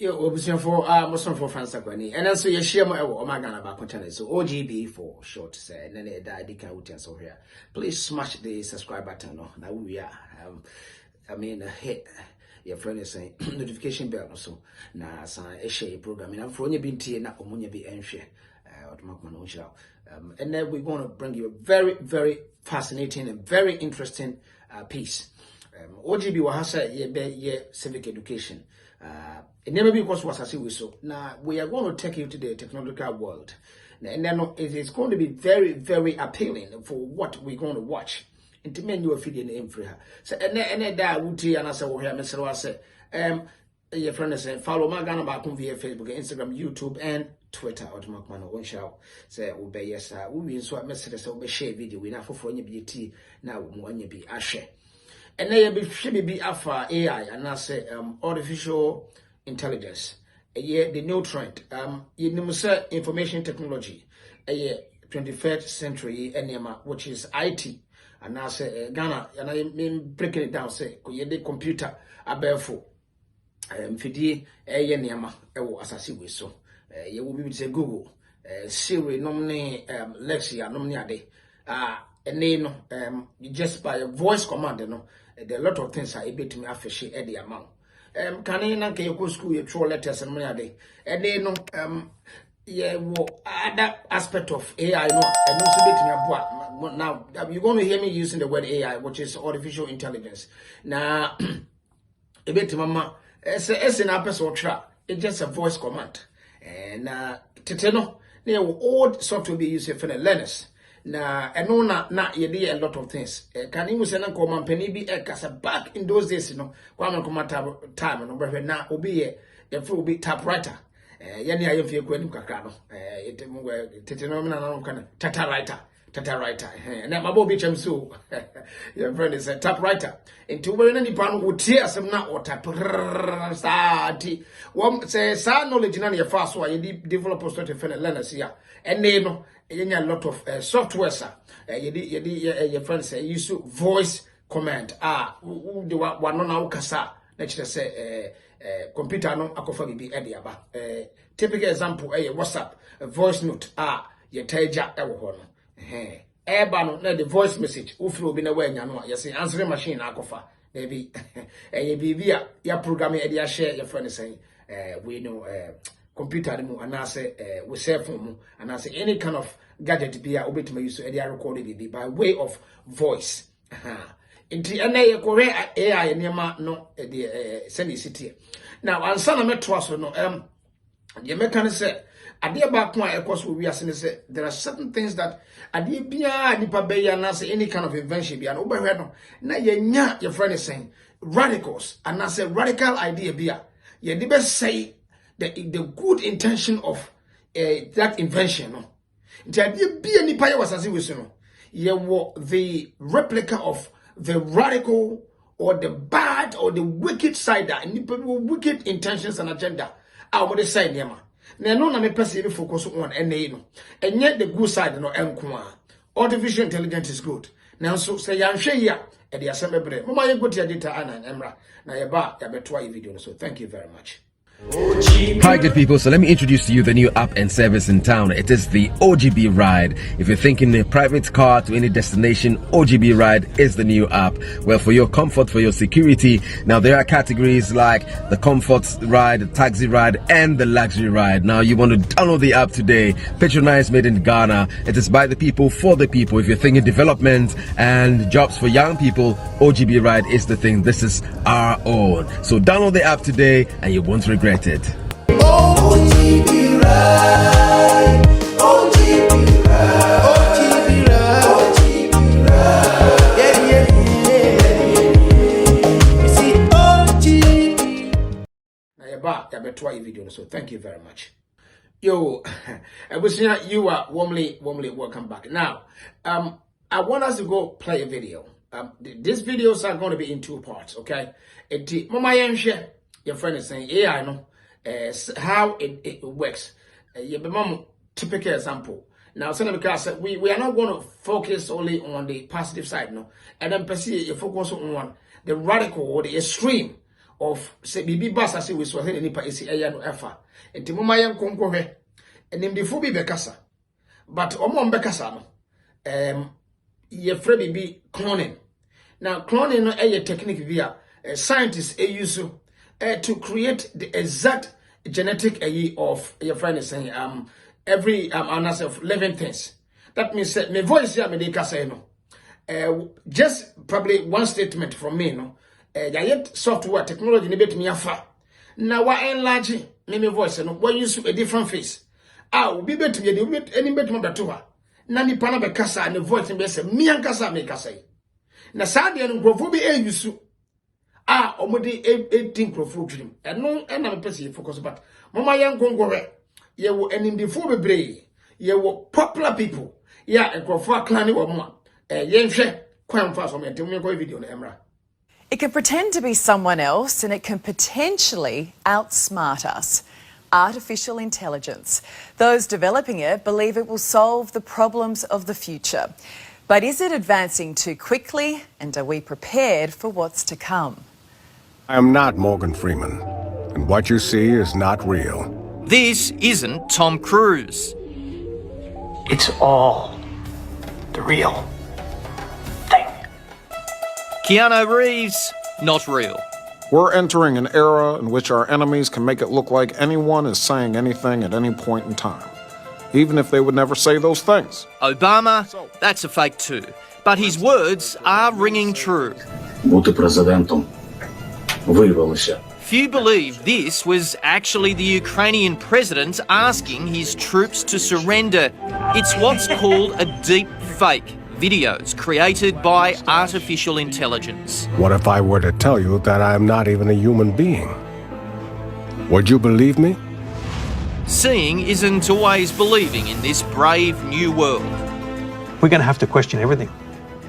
Yo, option for Muslim for France Aquani, and also you share my Omagana about channel. So OGB for short, say, and then I can so here. Please smash the subscribe button. No, now we are. Hit your friend is saying notification bell also. Now, a share program. And I'm for you being tea na omunya be and share. And then we're going to bring you a very, very fascinating and very interesting piece. OGB Wahasa ye civic education. It never because was as we so. Now we are going to take you to the technological world. And then it is going to be very, very appealing for what we're going to watch. And to men you are feeding the infra. So and then that would and I said, well, here, Mr. I your friend is saying, follow my gun about via Facebook, Instagram, YouTube, and Twitter. Automatic man won't shout. Say, obey yes, we will swap messages, so be share video. We now for any beauty now, when you be a share. And then should be after AI and I say artificial intelligence. The new trend. You know, information technology. 21st century which is IT. And I say Ghana and I mean breaking it down. Say the computer abefo. Fidi niama asasi we so. You will be say Google. Siri nomne Lexia nomne ade. And just by a voice command, there are a lot of things I able to me affish at the amount. Can you not go school your troll letters and money? And then other aspect of AI and also bit me now you're going to hear me using the word AI, which is artificial intelligence. Now a bit mama as an episode trap, it's just a voice command. And Teteno, they will old software be used for the learners. Na eno na ye dey a lot of things. Can you say na come penny be kasa back in those days kwa man come time no brɛ na obi ye for obi typewriter. Ye ne aye fie kwani kakra no. Tete no na no kana typewriter. Na mabo bi chem so. Your friend is a typewriter. Into we na nipa no wotie asem na o type saati. Wom say sa knowledge na ye fa so ye developers to fe learners here. And no a lot of software, sir. Your friends say use voice command. The one on our casa. Let's just say computer no akofa bibi ediaba. Typical example, WhatsApp, a voice note. Your teja ewo no. Eba no the voice message. Uflo bi na we nya no. You say answering machine akofa. Maybe bibia ya programming edia share your friend saying we know computer and I say we cell phone and I say any kind of gadget be obetuma use so they are recorded by way of voice. Inti na correct AI nema no send city. Now answer na metro so no the mechanic say ade ba ko a ekos we ase say there are certain things that ade bia nipa be ya na say any kind of invention bia no obehwe no na yenya your friend is saying radicals and I say radical idea bia ye de be say the good intention of that invention no nti be any pie was as we no the replica of the radical or the bad or the wicked side that wicked intentions and agenda I would say nema na no na me person focus on no and yet the good side no enko artificial intelligence is good now so say yanhwe ya e de asembebre mama ye go tia data ana emra na ye ba ya betwa video so thank you very much. Hi good people, so let me introduce to you the new app and service in town. It is the OGB Ride. If you're thinking a private car to any destination, OGB Ride is the new app. Well, for your comfort, for your security, now there are categories like the comfort ride, the taxi ride, and the luxury ride. Now you want to download the app today. Patronized, made in Ghana. It is by the people, for the people. If you're thinking development and jobs for young people, OGB Ride is the thing. This is our own. So download the app today and you won't regret it. OGB Ride, OGB Ride, OGB Ride, OGB Ride. Yeah. You see OGB. Now you're back. I bet you video. So thank you very much. Yo, you are warmly welcome back. Now, I want us to go play a video. These videos are going to be in two parts. Okay, Mama your friend is saying AI no how it works. Typical example. Now, because we are not going to focus only on the positive side, no, and then you focus on the radical or the extreme of say bibi basa say we so he nipa esi eya no efa enti moma yen konkohwe enimdifo bi bekasa but omo mbekasa no ye fra bibi cloning. Now cloning no a technique via scientists use to create the exact genetic of your friend is saying every of living things. That means my voice here me dey kasa no just probably one statement from me no yet software technology ni betumi afa na wa enlarge me voice no we use a different face obi betumi dey any betumi beto ha na nipa na be kasa ne voice be say me ankasa me kasa na saa de no nkrofo bi eyusu omode 18 nkrofo dream eno na me pese focus but mama yan gongore ye wo enindifo bebre ye wo popular people ya nkrofo aklane wo mo yenhwe kwan fa so me ntem me ko video na emra. It can pretend to be someone else and it can potentially outsmart us. Artificial intelligence. Those developing it believe it will solve the problems of the future. But is it advancing too quickly, and are we prepared for what's to come? I am not Morgan Freeman, and what you see is not real. This isn't Tom Cruise. It's all the real thing. Keanu Reeves, not real. We're entering an era in which our enemies can make it look like anyone is saying anything at any point in time, even if they would never say those things. Obama, that's a fake too. But his words are ringing true. Бути президентом виявилося. Few believe this was actually the Ukrainian president asking his troops to surrender. It's what's called a deep fake. Videos created by artificial intelligence. What if I were to tell you that I am not even a human being? Would you believe me? Seeing isn't always believing in this brave new world. We're going to have to question everything.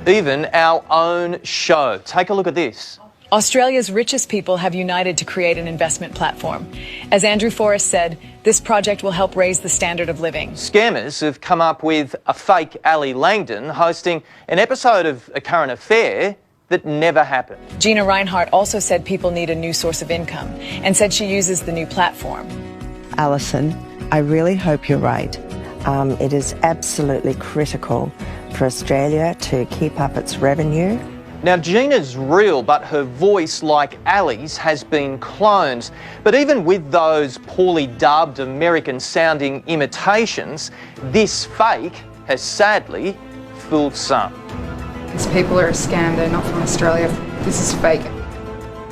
Even our own show. Take a look at this. Australia's richest people have united to create an investment platform. As Andrew Forrest said, this project will help raise the standard of living. Scammers have come up with a fake Ali Langdon hosting an episode of A Current Affair that never happened. Gina Reinhart also said people need a new source of income and said she uses the new platform. Alison, I really hope you're right. It is absolutely critical for Australia to keep up its revenue. Now, Gina's real, but her voice, like Ali's, has been cloned. But even with those poorly dubbed American-sounding imitations, this fake has sadly fooled some. These people are a scam. They're not from Australia. This is fake.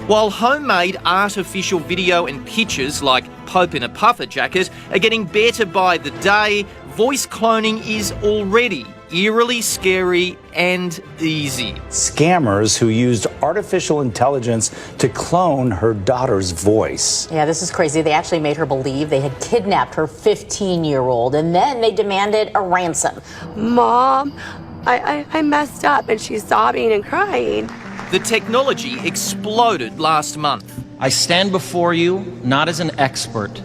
While homemade artificial video and pictures like Pope in a puffer jacket are getting better by the day, voice cloning is already eerily scary and easy. Scammers who used artificial intelligence to clone her daughter's voice. Yeah, this is crazy. They actually made her believe they had kidnapped her 15-year-old, and then they demanded a ransom. Mom, I messed up, and she's sobbing and crying. The technology exploded last month. I stand before you not as an expert,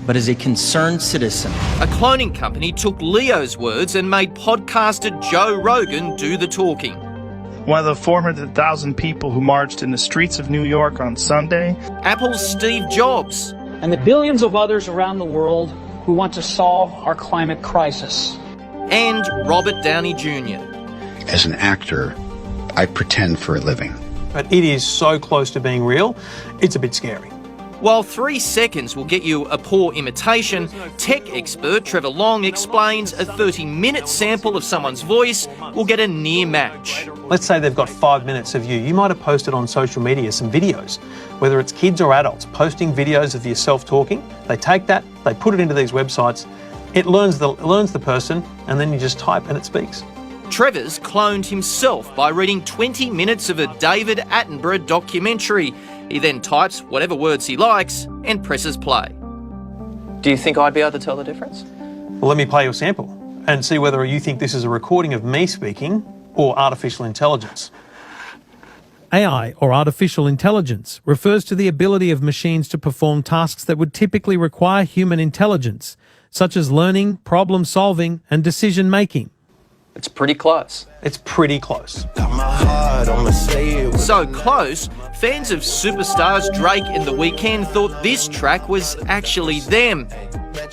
but as a concerned citizen. A cloning company took Leo's words and made podcaster Joe Rogan do the talking. One of the 400,000 people who marched in the streets of New York on Sunday. Apple's Steve Jobs. And the billions of others around the world who want to solve our climate crisis. And Robert Downey Jr. As an actor, I pretend for a living. But it is so close to being real, it's a bit scary. While 3 seconds will get you a poor imitation, tech expert Trevor Long explains a 30-minute sample of someone's voice will get a near match. Let's say they've got 5 minutes of you. You might have posted on social media some videos, whether it's kids or adults, posting videos of yourself talking. They take that, they put it into these websites, it learns the person, and then you just type and it speaks. Trevor's cloned himself by reading 20 minutes of a David Attenborough documentary. He then types whatever words he likes and presses play. Do you think I'd be able to tell the difference? Well, let me play your sample and see whether you think this is a recording of me speaking or artificial intelligence. AI, or artificial intelligence, refers to the ability of machines to perform tasks that would typically require human intelligence, such as learning, problem solving, and decision making. It's pretty close. It's pretty close. So close, fans of superstars Drake and The Weeknd thought this track was actually them.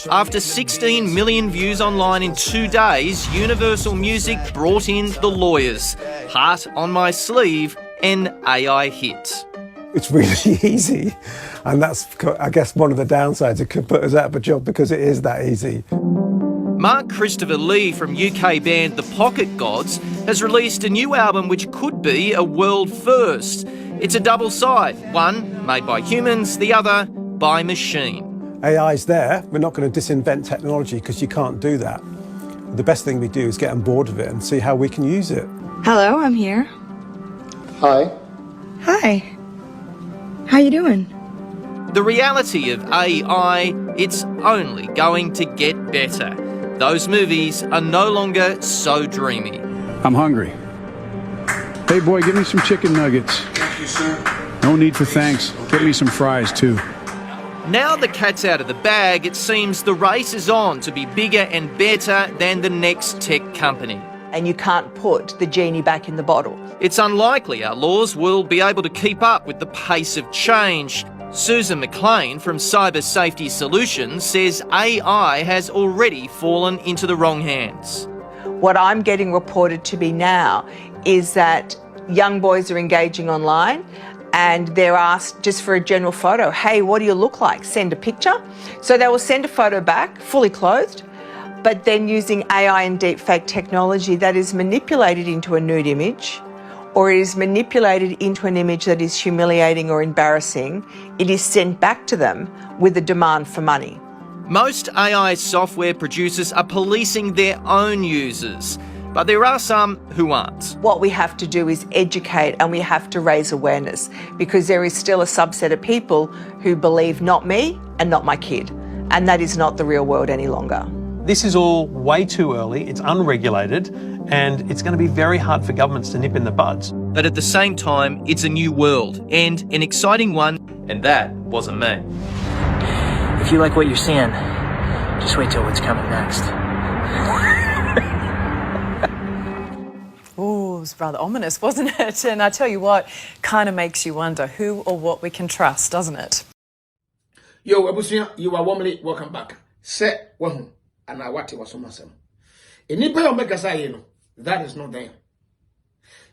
After 16 million views online in 2 days, Universal Music brought in The Lawyers, Heart on My Sleeve, an AI hit. It's really easy, and that's, I guess, one of the downsides. It could put us out of a job because it is that easy. Mark Christopher Lee from UK band The Pocket Gods has released a new album which could be a world first. It's a double side, one made by humans, the other by machine. AI's there. We're not going to disinvent technology because you can't do that. The best thing we do is get on board with it and see how we can use it. Hello, I'm here. Hi. Hi. How you doing? The reality of AI, it's only going to get better. Those movies are no longer so dreamy. I'm hungry. Hey boy, give me some chicken nuggets. Thank you, sir. No need for thanks. Get me some fries too. Now the cat's out of the bag, it seems the race is on to be bigger and better than the next tech company. And you can't put the genie back in the bottle. It's unlikely our laws will be able to keep up with the pace of change. Susan McLean from Cyber Safety Solutions says AI has already fallen into the wrong hands. What I'm getting reported to be now is that young boys are engaging online and they're asked just for a general photo. Hey, what do you look like? Send a picture. So they will send a photo back, fully clothed, but then using AI and deepfake technology that is manipulated into a nude image, or it is manipulated into an image that is humiliating or embarrassing, it is sent back to them with a demand for money. Most AI software producers are policing their own users, but there are some who aren't. What we have to do is educate and we have to raise awareness because there is still a subset of people who believe not me and not my kid, and that is not the real world any longer. This is all way too early, it's unregulated, and it's going to be very hard for governments to nip in the buds. But at the same time, it's a new world, and an exciting one, and that wasn't me. If you like what you're seeing, just wait till what's coming next. Ooh, it was rather ominous, wasn't it? And I tell you what, kind of makes you wonder who or what we can trust, doesn't it? Yo, Abusia, you are warmly welcome back. Say, wahu, and I what was on myself. Enipa omeka say, that is not there.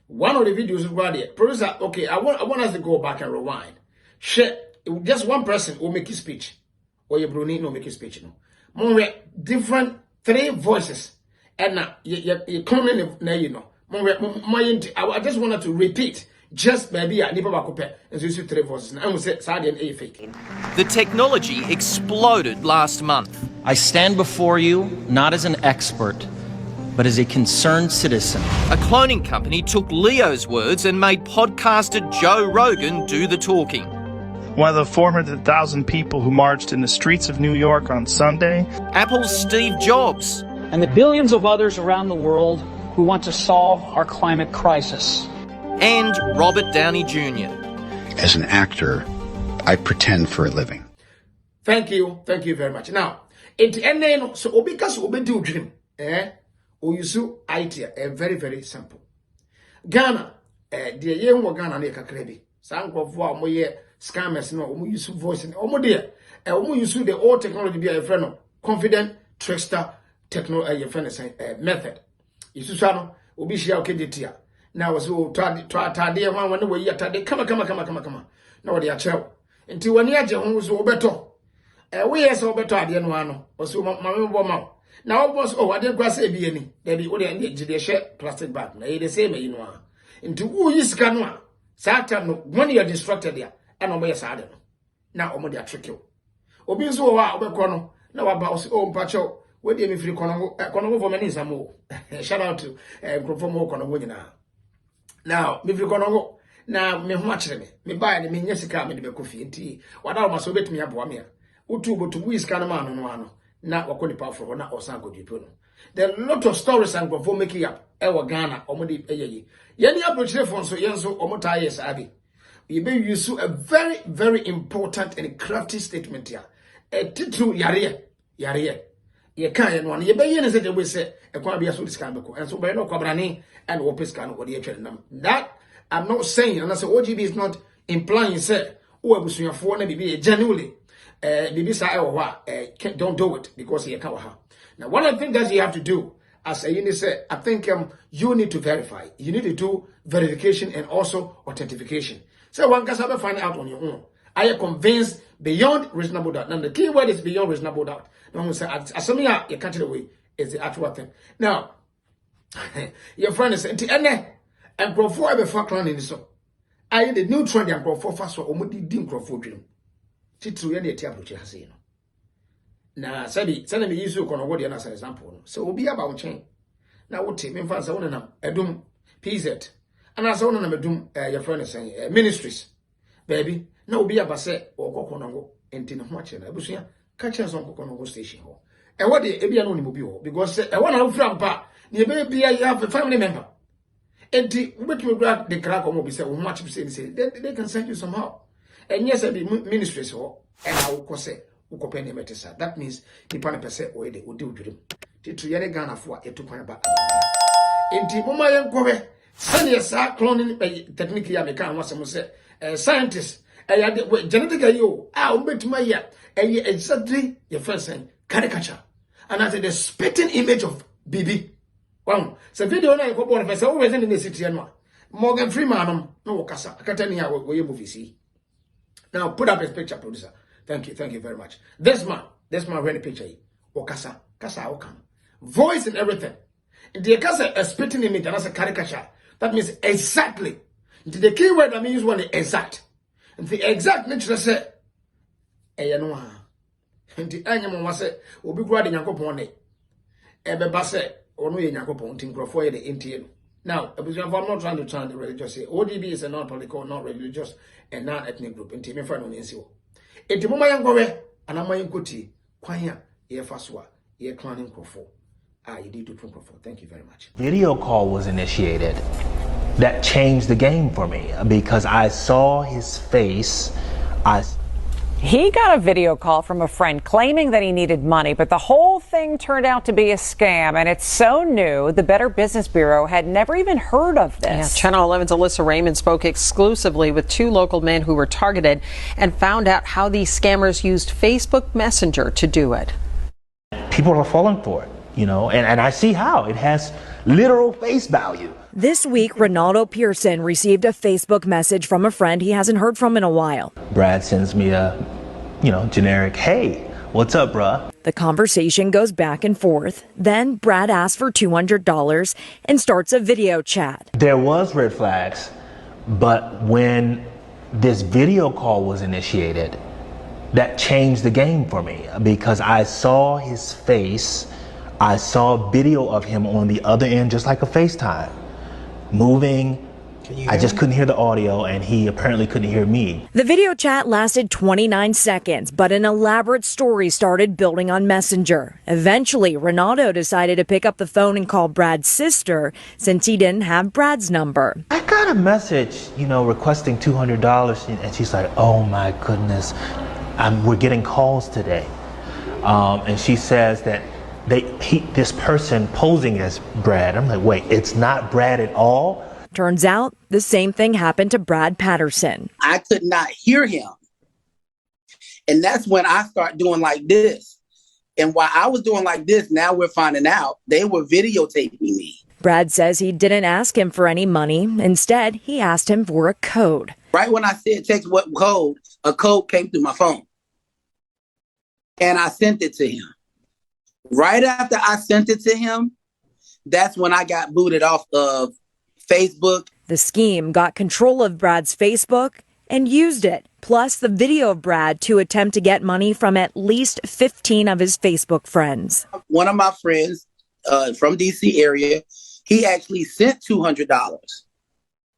One of the videos is right there. Producer, okay, I want us to go back and rewind. Share, just one person will make his speech. Or your Bruni no make his speech. No. More different 3 voices. And now, you come in now, you know. I just wanted to repeat. Just maybe I never back and so you see 3 voices. And I will say, Sadi and A fake. The technology exploded last month. I stand before you not as an expert, but as a concerned citizen. A cloning company took Leo's words and made podcaster Joe Rogan do the talking. One of the 400,000 people who marched in the streets of New York on Sunday. Apple's Steve Jobs. And the billions of others around the world who want to solve our climate crisis. And Robert Downey Jr. As an actor, I pretend for a living. Thank you very much. Now, at the end, so because we do dream, we use IT, very, very simple. Ghana, the young Ghana, ne kakrebi. Some of what we scammers, no, we use voice and omodia, and we use the old technology be a friend of confident trickster technology method. You see, we share okay, now so try one when we are come. No, they are chill. Until when you are who's better. We are so better at the end one, or so my mouth. Now, boss, I didn't go say be any. They be only a share plastic bag. They the same, you know. Into who is canoa. Satan, when you are distracted there, and obey Saturn. Now, Omo, they are trick you. Obin so, Obecono, now about own pacho, where they me free Conogo for many some more. Shout out to Grofomo Conogo. Now, me free Conogo. Now, me watch me buy the Minyasica, me the coffee and tea. What I must obey me up here. Utu to whiz Canaman on one. Now, what could power for one or Sanko Dipuno. There are a lot of stories and go for making up. Ewa Ghana, Omodi Eye. Yenny approach telephone so Yenso Omota yes, Abby. You may use a very, very important and crafty statement here. A title Yaria. Ye can't one. Ye bay in a way say a quabia so discambo, and so by no Quabrani and Opescan or the them. That I'm not saying, and I say OGB is not implying say who abusuafo na bibi genuinely bibi sa e wo ha don't do it because you can ha. Now one of the things that you have to do as a unit say, I think you need to verify. You need to do verification and also authentication. So one can have find out on your own. Are you convinced beyond reasonable doubt? Now the key word is beyond reasonable doubt. Now we say assuming you can't away is the actual thing. Now your friend is saying and before ever fuck in this so. I the new trend and before fast so omudi dim crofo dream. Titru ye na tia broche hase no. Na sabi send me use kono word as an example no. So obi aba wo chen. Na wo te me fa say wona nam edum PZ. And as wona nam edum your friend is saying ministries. Baby, na obi aba say okoko no go enti ne ho ache na abusua ka chen so okoko no go station ho. E wo de ebia no ni mo bi ho because e wona wo fra mpa ne be bia you have a family member. And the crack on be say, much say they can send you somehow. And yes, I be ministries or and I will say, Ukopeni Metesa. That means the pana per se or they will do dream. The Triana Ghana for a 2 point back. In the Mumma Yankobe, send your sack cloning technically, I can't want some say, scientists, genetically, you, I'll bet my year, and ye exactly your first saying caricature. And I said the spitting image of BB. Wow, so video na ko born first always in the city no. Morgan Freeman no kasa. Akatani ya we movie see. Now put up his picture, producer. Thank you very much. This man really picture here. Okasa, kasa okam. Voice and everything. The kasa a spitting image and as a caricature. That means exactly. The key word I mean use one exact. And the exact nature say no. And the anyam was say obi kura de Yakobon ne. Ebe ba say or no Yakobon tin crofo the NTN. Now, I'm not trying to turn the religious say ODB is a non-political, not religious, and non-ethnic group. In team friend on NCO. If the moment go and I'm going to Kwanya, ye faswa, ye clanning crofo. You did to crofo. Thank you very much. Video call was initiated. That changed the game for me because I saw his face. He got a video call from a friend claiming that he needed money, but the whole thing turned out to be a scam, and it's so new, the Better Business Bureau had never even heard of this. Yeah, Channel 11's Alyssa Raymond spoke exclusively with 2 local men who were targeted and found out how these scammers used Facebook Messenger to do it. People are falling for it, you know, and I see how. It has literal face value. This week, Ronaldo Pearson received a Facebook message from a friend he hasn't heard from in a while. Brad sends me a, generic, hey, what's up, bruh? The conversation goes back and forth. Then Brad asks for $200 and starts a video chat. There was red flags, but when this video call was initiated, that changed the game for me because I saw his face. I saw a video of him on the other end, just like a FaceTime. Moving. I just couldn't hear the audio, and he apparently couldn't hear me. The video chat lasted 29 seconds, but an elaborate story started building on Messenger. Eventually, Ronaldo decided to pick up the phone and call Brad's sister since he didn't have Brad's number. I got a message, requesting $200, and she's like, oh my goodness, we're getting calls today. And she says that this person posing as Brad. I'm like, wait, it's not Brad at all? Turns out the same thing happened to Brad Patterson. I could not hear him. And that's when I start doing like this. And while I was doing like this, now we're finding out they were videotaping me. Brad says he didn't ask him for any money. Instead, he asked him for a code. Right when I said text what code, a code came through my phone. And I sent it to him. Right after I sent it to him, that's when I got booted off of Facebook. The scheme got control of Brad's Facebook and used it, plus the video of Brad to attempt to get money from at least 15 of his Facebook friends. One of my friends from DC area, he actually sent $200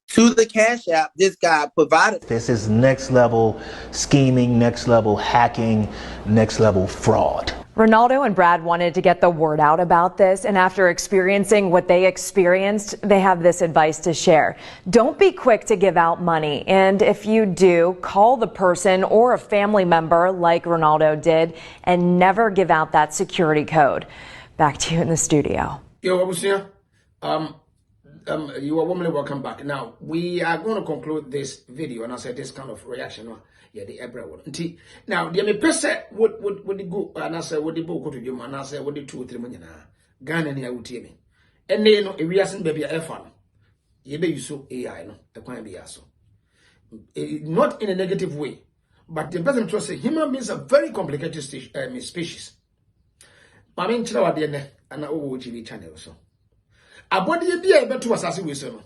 to the Cash App this guy provided. This is next level scheming, next level hacking, next level fraud. Ronaldo and Brad wanted to get the word out about this, and after experiencing what they experienced, they have this advice to share. Don't be quick to give out money, and if you do, call the person or a family member like Ronaldo did, and never give out that security code. Back to you in the studio. Yo, you are warmly welcome back. Now, we are going to conclude this video, and I said this kind of reaction. Yeah, the Ebra one. Now, the person would go, and I said, would the book to you, and I said, would the 2 or 3 million Ghana near Utimi. And then, if we are baby a fan, you may use AI, no, the point be so. Not in a negative way, but the person to say human beings are very complicated species. I mean, Chilawa DNA and OGB channel so. A body be able to assassinate with so.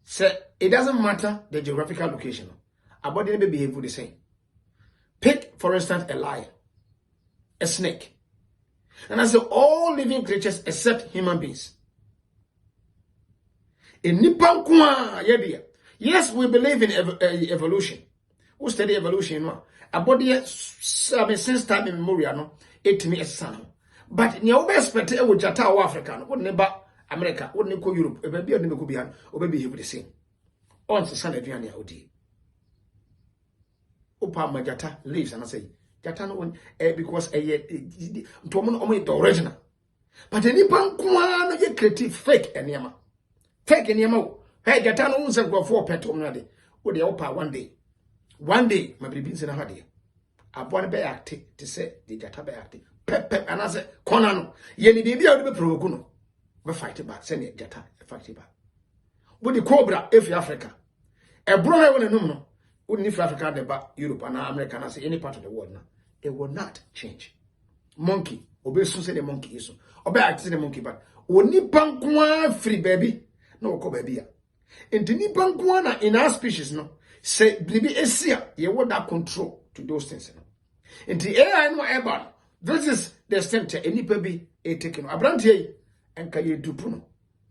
Say it doesn't matter the geographical location. A body may behave the same. Pick, for instance, a lion, a snake, and I say all living creatures except human beings. In Nippon Kwa Yabia. Yes, we believe in evolution. We study evolution. No? A body, since time immemorial, no, it me a son. But you always expect it with Jata or Africa, wouldn't about America, wouldn't go Europe, a baby or Nicobian, or baby the same. On the Sunday, Diana Odi. Opa Majata leaves, and I say, Jata no one, because a to only the original. But any Nippon Kwa, you creative fake and yama. Fake and yama. Hey, Jata no one said go for pet on the Opa one day. One day, my baby's in a hurry. I want to be active to say the Jata be active. Pep, and I said, Conano, Yenny baby out of the Proguno. We fight about send it Jata, fight about. Would the Cobra, if Africa? A brother will no, wouldn't if Africa about Europe and America, and say any part of the world now. It will not change. Monkey, obey Susan the monkey is so. Obey acting the monkey, but only Bankwa free baby, no co baby. And the Nipankwana in our species, no, say, baby, Asia, you want that control to those things. No? And the AI no ever. This is the center, any baby, a taken. A brand here, and can you do puno?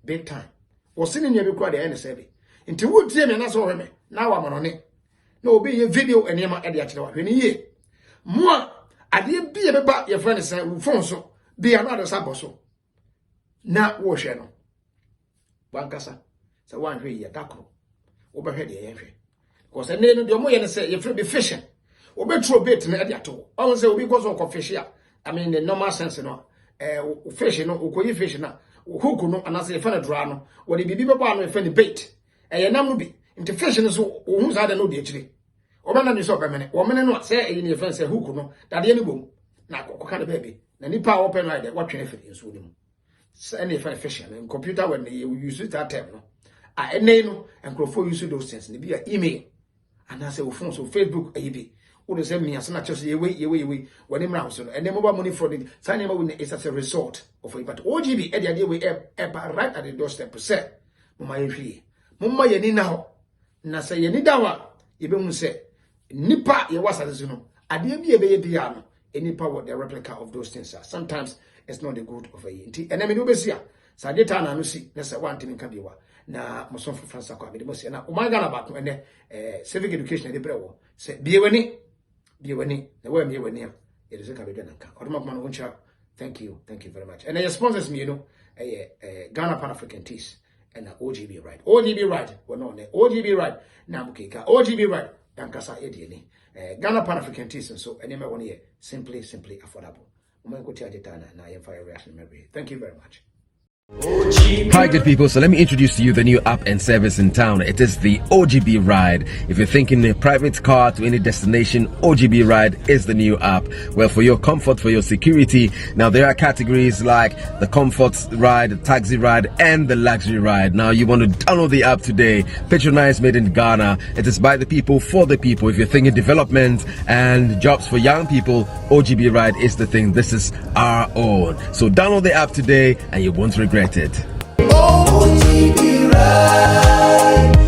Big time. Or sitting here because the NSA. Into wood, and that's all me. Now I'm on it. No, be a video and Yama Ediato. When ye, moi, I did be about your friend, Fonso, be another saboso. Now, wash no. One cassa. So one way, Dako. Overhead the entry. Because I need your money and say, if you be fishing. Or be true bait in Ediato. I will say, because of fish here. I mean, the normal sense, no. Fishing, no, who fishing now. Who could not, and I say, friend of drama. What if you be about a friend bait? A number be. Into fishing is who's had a no ditchery. Or man, you saw a minute. Or man, not say in your friend say, who could not, that the any boom. Now, what kind of baby? Then you power open right there, watching if it is with him. Any friend fishing and computer when you use it that term, no. I name and go for use those things. And be an email. And I say, phone so Facebook, a would send me as much as you wait, when him round, and then mobile money for the signing is as a result of it. But OGB, Eddie, idea we right at the doorstep per se. Mumma, Mumma, ye now. Nasa ye nidawa, ye be say, Nipa, ye was as you know. I didn't be a baby, any power the replica of those things are. Sometimes it's not the good of a yinti. And I mean, Ubesia, Sadeta, and Lucy, that's a one thing in Kabiwa. Na Moson for France, I mean, na Umagana back when civic education, the brew, say, be winning, the way me when it is a Cabidanaka. Automatic Mancha, thank you very much. And your sponsors me, you know, Ghana Pan African Teas and OGB right. OGB right, well, no, OGB right, Namukika, OGB right, Dankasa Ediani, Ghana Pan African Teas, and so, and then 1 year, simply affordable. Thank you very much. Hi good people, so let me introduce to you the new app and service in town. It is the OGB Ride. If you're thinking a private car to any destination, OGB Ride is the new app. Well, for your comfort, for your security, now there are categories like the comfort ride, the taxi ride, and the luxury ride. Now you want to download the app today. Patronized, made in Ghana. It is by the people, for the people. If you're thinking development and jobs for young people, OGB Ride is the thing. This is our own. So download the app today and you won't regret it. OGB Ride.